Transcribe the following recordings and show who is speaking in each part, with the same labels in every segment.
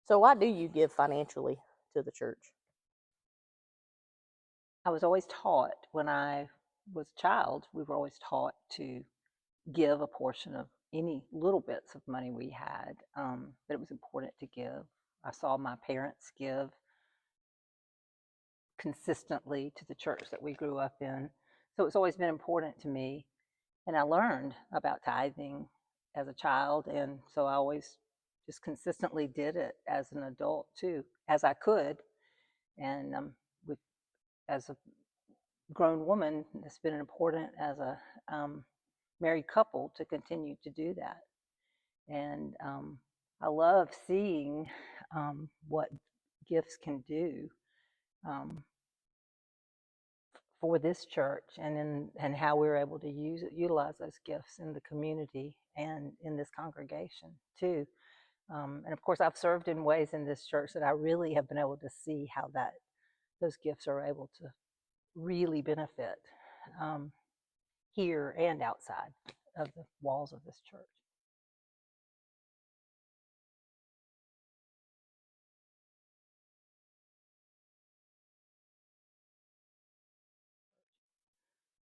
Speaker 1: So why do you give financially to the church?
Speaker 2: I was always taught when I was a child, we were always taught to give a portion of any little bits of money we had, that it was important to give. I saw my parents give consistently to the church that we grew up in. So it's always been important to me. And I learned about tithing as a child. And so I always just consistently did it as an adult too, as I could. And with, as a grown woman, it's been important as a married couple to continue to do that. And I love seeing what gifts can do um, for this church, and how we were able to utilize those gifts in the community and in this congregation too. And of course, I've served in ways in this church that I really have been able to see how that those gifts are able to really benefit um, here and outside of the walls of this church.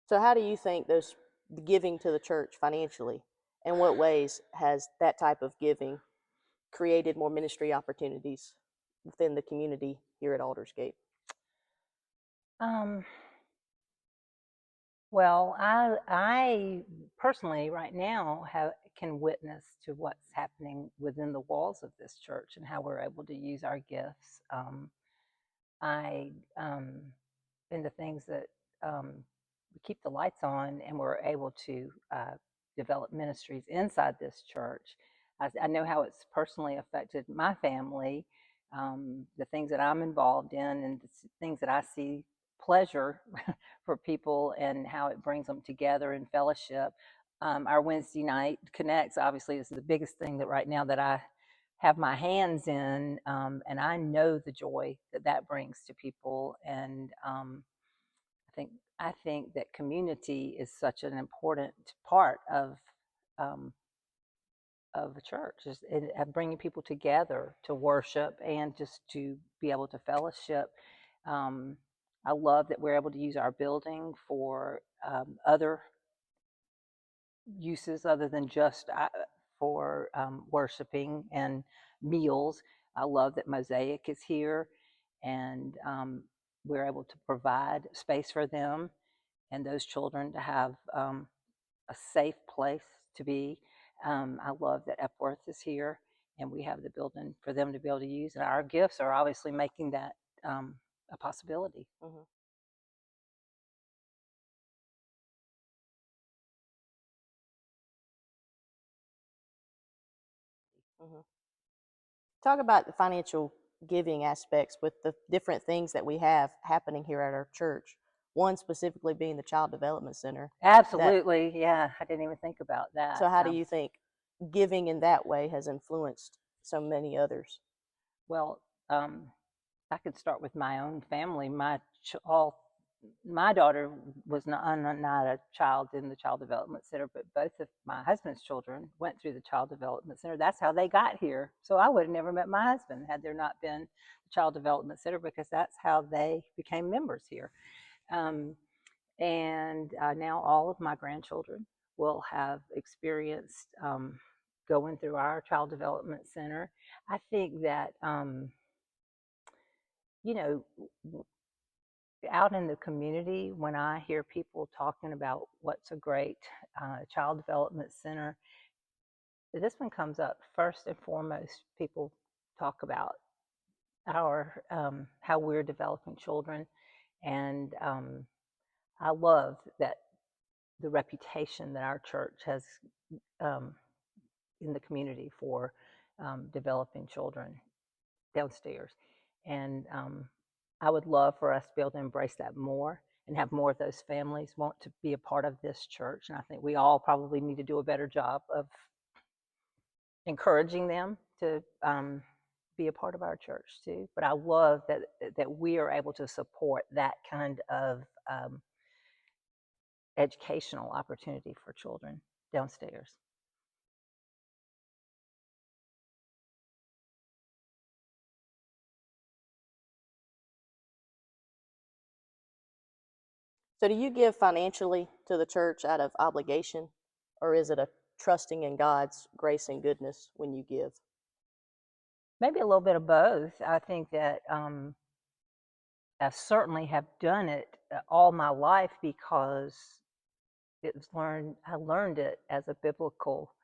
Speaker 1: So how do you think those giving to the church financially, in what ways has that type of giving created more ministry opportunities within the community here at Aldersgate?
Speaker 2: Um, well, I personally right now can witness to what's happening within the walls of this church and how we're able to use our gifts. I in the things that we keep the lights on, and we're able to develop ministries inside this church. I know how it's personally affected my family, the things that I'm involved in, and the things that I see pleasure for people, and how it brings them together in fellowship. Our Wednesday night connects obviously is the biggest thing that right now that I have my hands in, and I know the joy that that brings to people. And I think I think that community is such an important part um, of a church, is bringing people together to worship and just to be able to fellowship. Um, I love that we're able to use our building for other uses other than just for worshiping and meals. I love that Mosaic is here, and we're able to provide space for them and those children to have a safe place to be. I love that Epworth is here, and we have the building for them to be able to use. And our gifts are obviously making that a possibility.
Speaker 1: Mm-hmm. Mm-hmm. Talk about the financial giving aspects with the different things that we have happening here at our church. One specifically being the Child Development Center. That
Speaker 2: Absolutely, yeah. I didn't even think about that.
Speaker 1: so how do you think giving in that way has influenced so many others?
Speaker 2: Well, I could start with my own family. My daughter was not a child in the Child Development Center, but both of my husband's children went through the Child Development Center. That's how they got here. So I would have never met my husband had there not been the Child Development Center, because that's how they became members here. Um, and now all of my grandchildren will have experienced going through our Child Development Center. I think that you know, out in the community, when I hear people talking about what's a great child development center, this one comes up first and foremost. People talk about our how we're developing children, and I love that the reputation that our church has um, in the community for developing children downstairs. And I would love for us to be able to embrace that more and have more of those families want to be a part of this church. And I think we all probably need to do a better job of encouraging them to be a part of our church too. But I love that we are able to support that kind of educational opportunity for children downstairs.
Speaker 1: So do you give financially to the church out of obligation, or is it a trusting in God's grace and goodness when you give?
Speaker 2: Maybe a little bit of both. I think that I certainly have done it all my life because I learned it as a biblical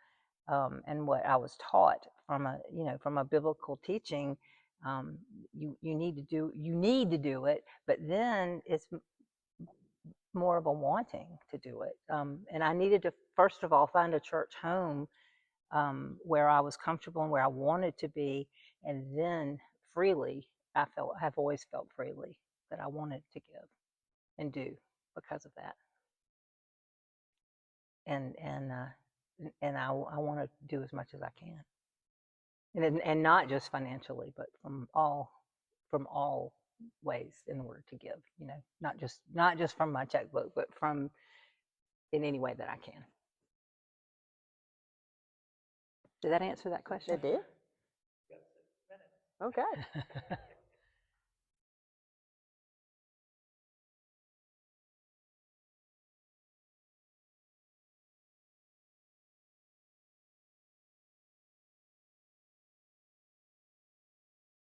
Speaker 2: and what I was taught from a biblical teaching. You need to do it, but then it's more of a wanting to do it. And I needed to first of all find a church home where I was comfortable and where I wanted to be, and then freely. Have always felt freely that I wanted to give and do because of that, and I want to do as much as I can, and not just financially, but from all ways in order to give. Not just from my checkbook, but from in any way that I can. Did that answer that question?
Speaker 1: It did. Okay.